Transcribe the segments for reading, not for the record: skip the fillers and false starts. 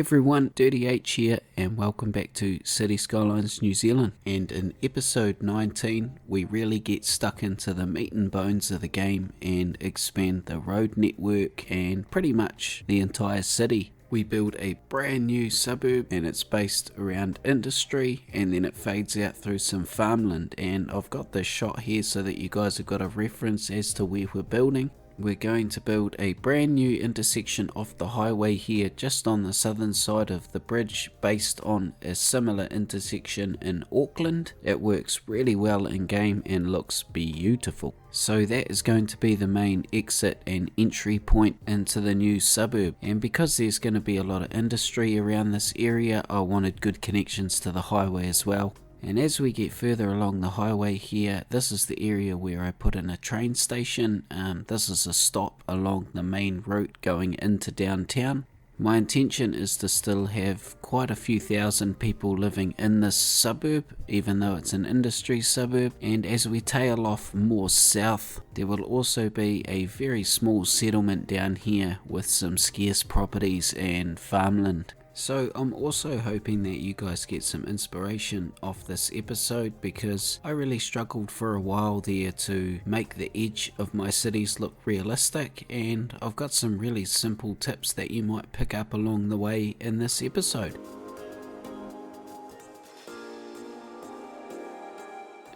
everyone, Dirty H here and welcome back to City Skylines New Zealand. And in episode 19 we really get stuck into the meat and bones of the game and expand the road network and pretty much the entire city. We build a brand new suburb and it's based around industry, and then it fades out through some farmland, and I've got this shot here so that you guys have got a reference as to where we're building. We're going to build a brand new intersection off the highway here just on the southern side of the bridge, based on a similar intersection in Auckland. It works really well in game and looks beautiful. So that is going to be the main exit and entry point into the new suburb, and because there's going to be a lot of industry around this area, I wanted good connections to the highway as well. And as we get further along the highway here, this is the area where I put in a train station. This is a stop along the main route going into downtown. My intention is to still have quite a few thousand people living in this suburb, even though it's an industry suburb. And as we tail off more south, there will also be a very small settlement down here with some scarce properties and farmland. So I'm also hoping that you guys get some inspiration off this episode, because I really struggled for a while there to make the edge of my cities look realistic, and I've got some really simple tips that you might pick up along the way in this episode.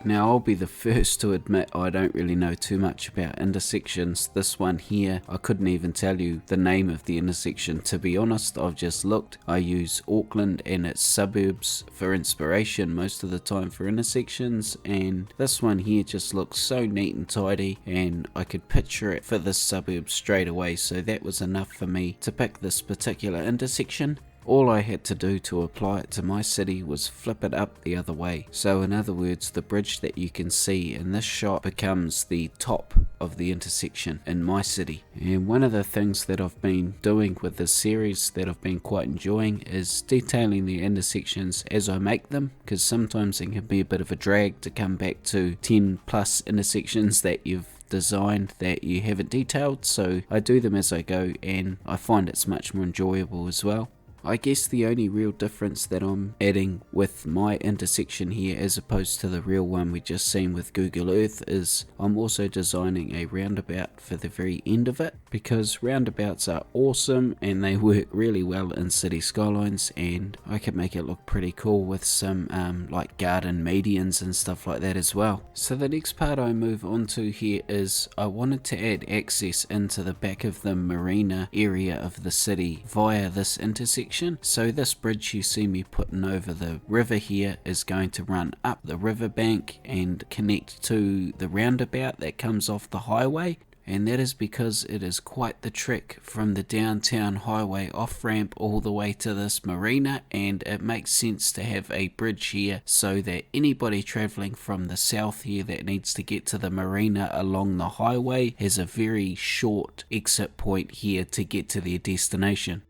Now I'll be the first to admit I don't really know too much about intersections. This one here, I couldn't even tell you the name of the intersection, to be honest. I've just looked. I use Auckland and its suburbs for inspiration most of the time for intersections, and this one here just looks so neat and tidy, and I could picture it for this suburb straight away, so that was enough for me to pick this particular intersection. All I had to do to apply it to my city was flip it up the other way. So in other words, the bridge that you can see in this shot becomes the top of the intersection in my city. And one of the things that I've been doing with this series that I've been quite enjoying is detailing the intersections as I make them, because sometimes it can be a bit of a drag to come back to 10 plus intersections that you've designed that you haven't detailed. So I do them as I go, and I find it's much more enjoyable as well. I guess the only real difference that I'm adding with my intersection here as opposed to the real one we just seen with Google Earth is I'm also designing a roundabout for the very end of it, because roundabouts are awesome and they work really well in City Skylines, and I can make it look pretty cool with some like garden medians and stuff like that as well. So the next part I move on to here is I wanted to add access into the back of the marina area of the city via this intersection. So this bridge you see me putting over the river here is going to run up the riverbank and connect to the roundabout that comes off the highway. And that is because it is quite the trek from the downtown highway off-ramp all the way to this marina, and it makes sense to have a bridge here so that anybody travelling from the south here that needs to get to the marina along the highway has a very short exit point here to get to their destination.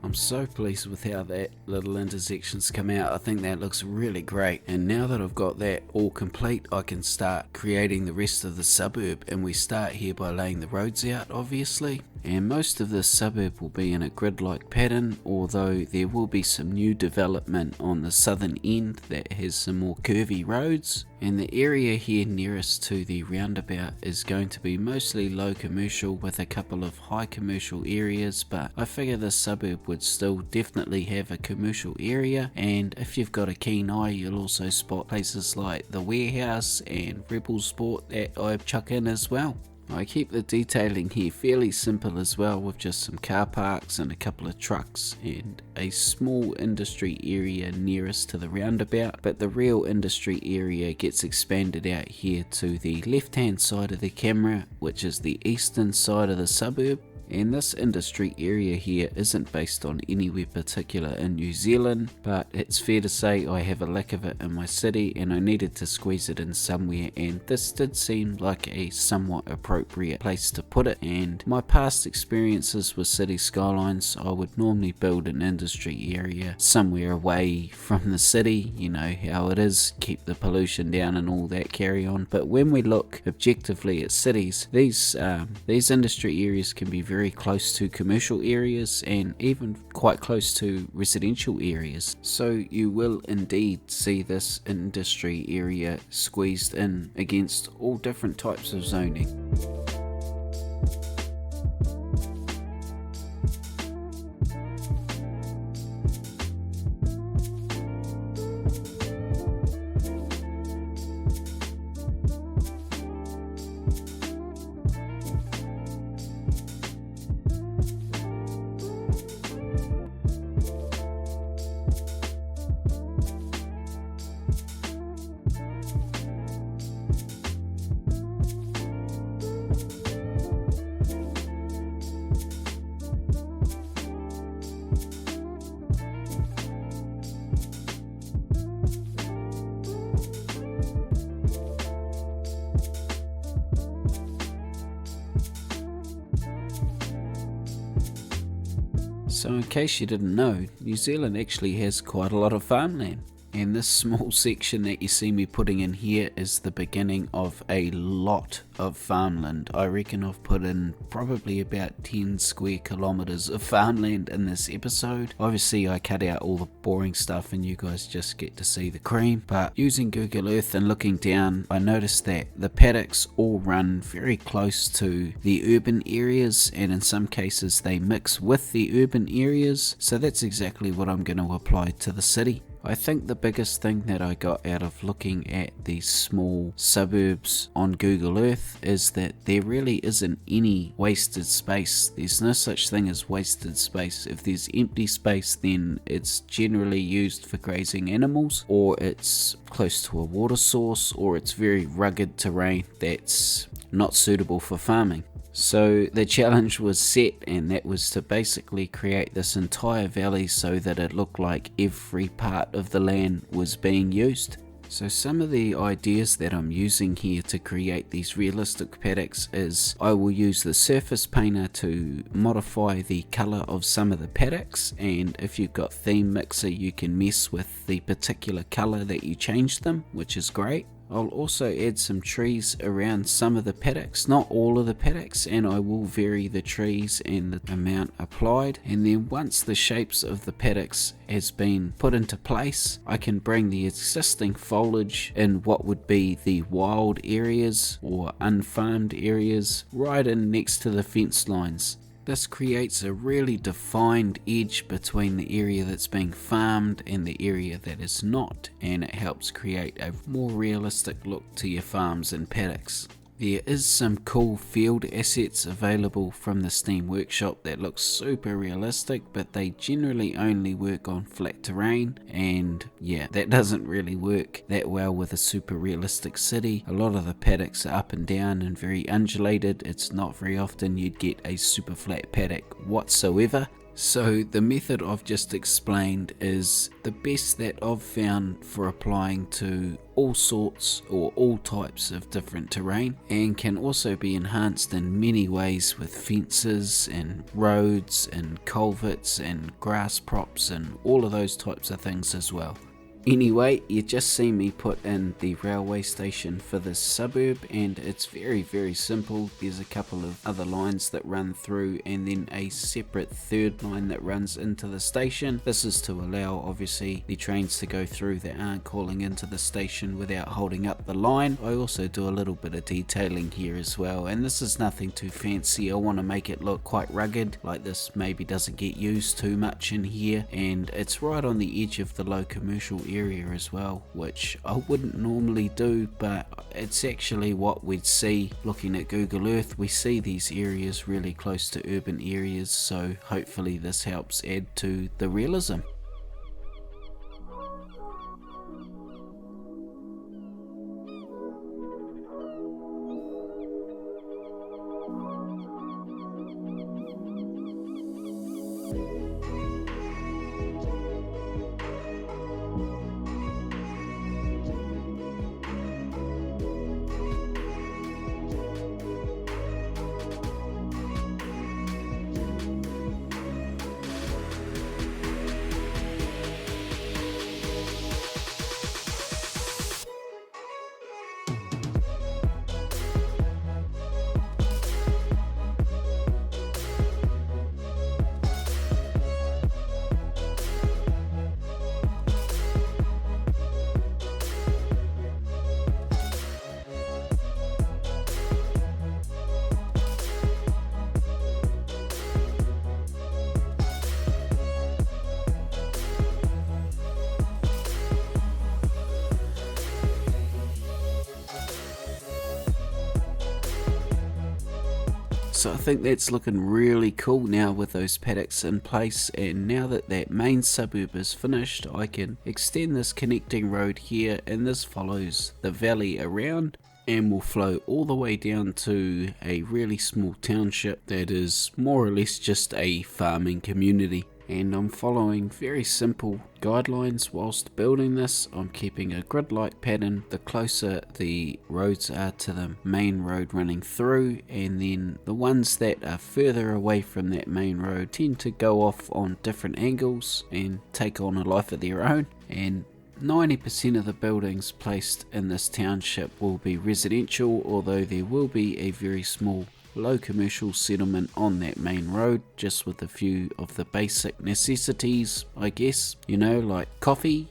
I'm so pleased with how that little intersection's come out. I think that looks really great, and now that I've got that all complete, I can start creating the rest of the suburb. And we start here by laying the roads out, obviously, and most of this suburb will be in a grid-like pattern, although there will be some new development on the southern end that has some more curvy roads. And the area here nearest to the roundabout is going to be mostly low commercial with a couple of high commercial areas, but I figure this suburb would still definitely have a commercial area, and if you've got a keen eye you'll also spot places like the warehouse and Rebel Sport that I chuck in as well. I keep the detailing here fairly simple as well, with just some car parks and a couple of trucks and a small industry area nearest to the roundabout, but the real industry area gets expanded out here to the left hand side of the camera, which is the eastern side of the suburb. And this industry area here isn't based on anywhere particular in New Zealand, but it's fair to say I have a lack of it in my city and I needed to squeeze it in somewhere, and this did seem like a somewhat appropriate place to put it. And my past experiences with city skylines, I would normally build an industry area somewhere away from the city, you know how it is, keep the pollution down and all that carry on. But when we look objectively at cities, these industry areas can be very close to commercial areas and even quite close to residential areas. So you will indeed see this industry area squeezed in against all different types of zoning. So in case you didn't know, New Zealand actually has quite a lot of farmland. And this small section that you see me putting in here is the beginning of a lot of farmland. I reckon I've put in probably about 10 square kilometers of farmland in this episode. Obviously I cut out all the boring stuff and you guys just get to see the cream. But using Google Earth and looking down, I noticed that the paddocks all run very close to the urban areas, and in some cases they mix with the urban areas. So that's exactly what I'm going to apply to the city. I think the biggest thing that I got out of looking at these small suburbs on Google Earth is that there really isn't any wasted space. There's no such thing as wasted space. If there's empty space, then it's generally used for grazing animals, or it's close to a water source, or it's very rugged terrain that's not suitable for farming. So the challenge was set, and that was to basically create this entire valley so that it looked like every part of the land was being used. So some of the ideas that I'm using here to create these realistic paddocks is I will use the surface painter to modify the colour of some of the paddocks, and if you've got theme mixer you can mess with the particular colour that you change them, which is great. I'll also add some trees around some of the paddocks, not all of the paddocks, and I will vary the trees and the amount applied. And then once the shapes of the paddocks has been put into place, I can bring the existing foliage in what would be the wild areas or unfarmed areas right in next to the fence lines. This creates a really defined edge between the area that's being farmed and the area that is not, and it helps create a more realistic look to your farms and paddocks. There is some cool field assets available from the Steam Workshop that look super realistic, but they generally only work on flat terrain, and yeah, that doesn't really work that well with a super realistic city. A lot of the paddocks are up and down and very undulated. It's not very often you'd get a super flat paddock whatsoever. So the method I've just explained is the best that I've found for applying to all sorts or all types of different terrain, and can also be enhanced in many ways with fences and roads and culverts and grass props and all of those types of things as well. Anyway, you just see me put in the railway station for this suburb, and it's very simple. There's a couple of other lines that run through and then a separate third line that runs into the station. This is to allow obviously the trains to go through that aren't calling into the station without holding up the line. I also do a little bit of detailing here as well, and this is nothing too fancy. I want to make it look quite rugged, like this maybe doesn't get used too much in here, and it's right on the edge of the low commercial area as well, which I wouldn't normally do, but it's actually what we'd see looking at Google Earth. We see these areas really close to urban areas, so hopefully this helps add to the realism. So I think that's looking really cool now with those paddocks in place, and now that that main suburb is finished, I can extend this connecting road here, and this follows the valley around and will flow all the way down to a really small township that is more or less just a farming community. And I'm following very simple guidelines whilst building this. I'm keeping a grid-like pattern the closer the roads are to the main road running through, and then the ones that are further away from that main road tend to go off on different angles and take on a life of their own. And 90% of the buildings placed in this township will be residential, although there will be a very small low commercial settlement on that main road, just with a few of the basic necessities, I guess, you know, like coffee.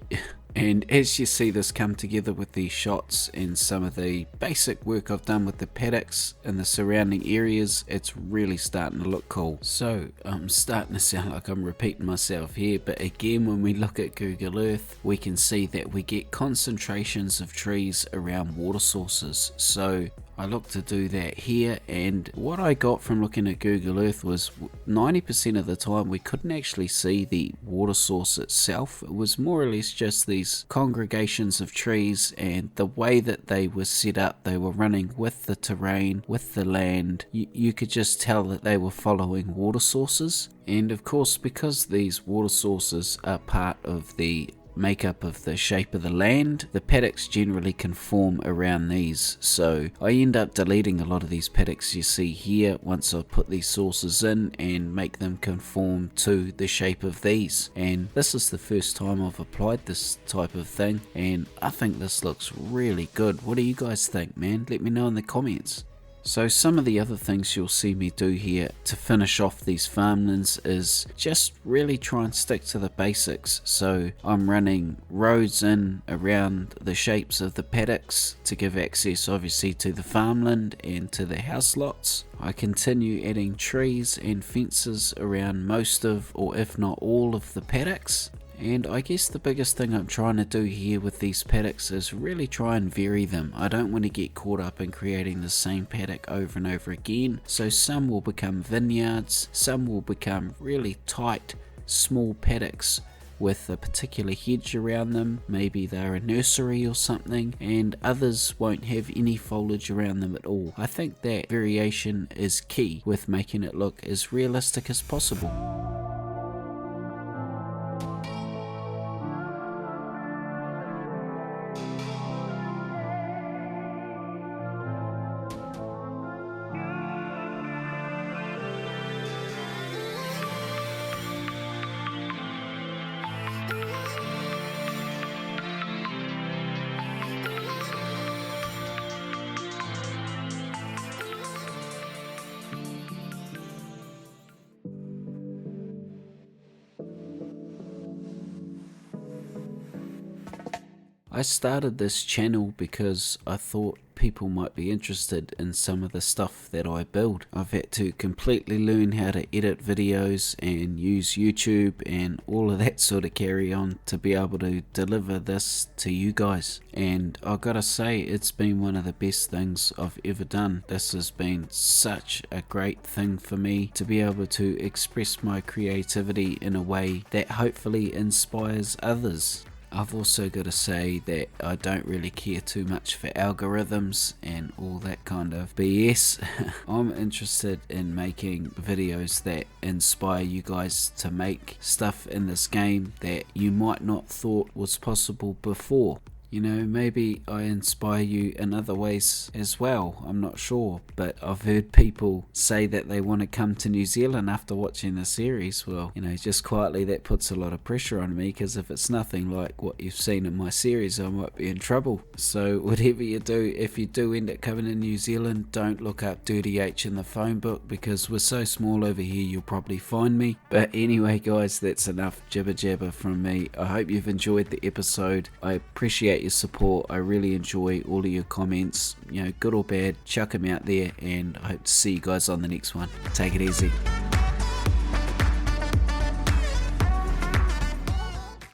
And as you see this come together with these shots and some of the basic work I've done with the paddocks and the surrounding areas, it's really starting to look cool. So I'm starting to sound like I'm repeating myself here, but again, when we look at Google Earth, we can see that we get concentrations of trees around water sources. So I look to do that here, and what I got from looking at Google Earth was 90% of the time we couldn't actually see the water source itself. It was more or less just these congregations of trees, and the way that they were set up, they were running with the terrain, with the land. You could just tell that they were following water sources. And of course, because these water sources are part of the makeup of the shape of the land, the paddocks generally conform around these. So I end up deleting a lot of these paddocks you see here once I put these sources in and make them conform to the shape of these. And this is the first time I've applied this type of thing, and I think this looks really good. What do you guys think, man? Let me know in the comments. So some of the other things you'll see me do here to finish off these farmlands is just really try and stick to the basics. So I'm running roads in around the shapes of the paddocks to give access obviously to the farmland and to the house lots. I continue adding trees and fences around most of, or if not all of, the paddocks. And I guess the biggest thing I'm trying to do here with these paddocks is really try and vary them. I don't want to get caught up in creating the same paddock over and over again. So some will become vineyards, some will become really tight, small paddocks with a particular hedge around them. Maybe they're a nursery or something, and others won't have any foliage around them at all. I think that variation is key with making it look as realistic as possible. I started this channel because I thought people might be interested in some of the stuff that I build. I've had to completely learn how to edit videos and use YouTube and all of that sort of carry on to be able to deliver this to you guys. And I've got to say, it's been one of the best things I've ever done. This has been such a great thing for me to be able to express my creativity in a way that hopefully inspires others. I've also got to say that I don't really care too much for algorithms and all that kind of BS. I'm interested in making videos that inspire you guys to make stuff in this game that you might not thought was possible before. You know, maybe I inspire you in other ways as well, I'm not sure, but I've heard people say that they want to come to New Zealand after watching the series. Well, you know, just quietly that puts a lot of pressure on me, because if it's nothing like what you've seen in my series, I might be in trouble. So whatever you do, if you do end up coming to New Zealand, don't look up Dirty H in the phone book, because we're so small over here you'll probably find me. But anyway guys, that's enough jibber jabber from me. I hope you've enjoyed the episode. I appreciate your support. I really enjoy all of your comments, you know, good or bad, chuck them out there, and I hope to see you guys on the next one. Take it easy.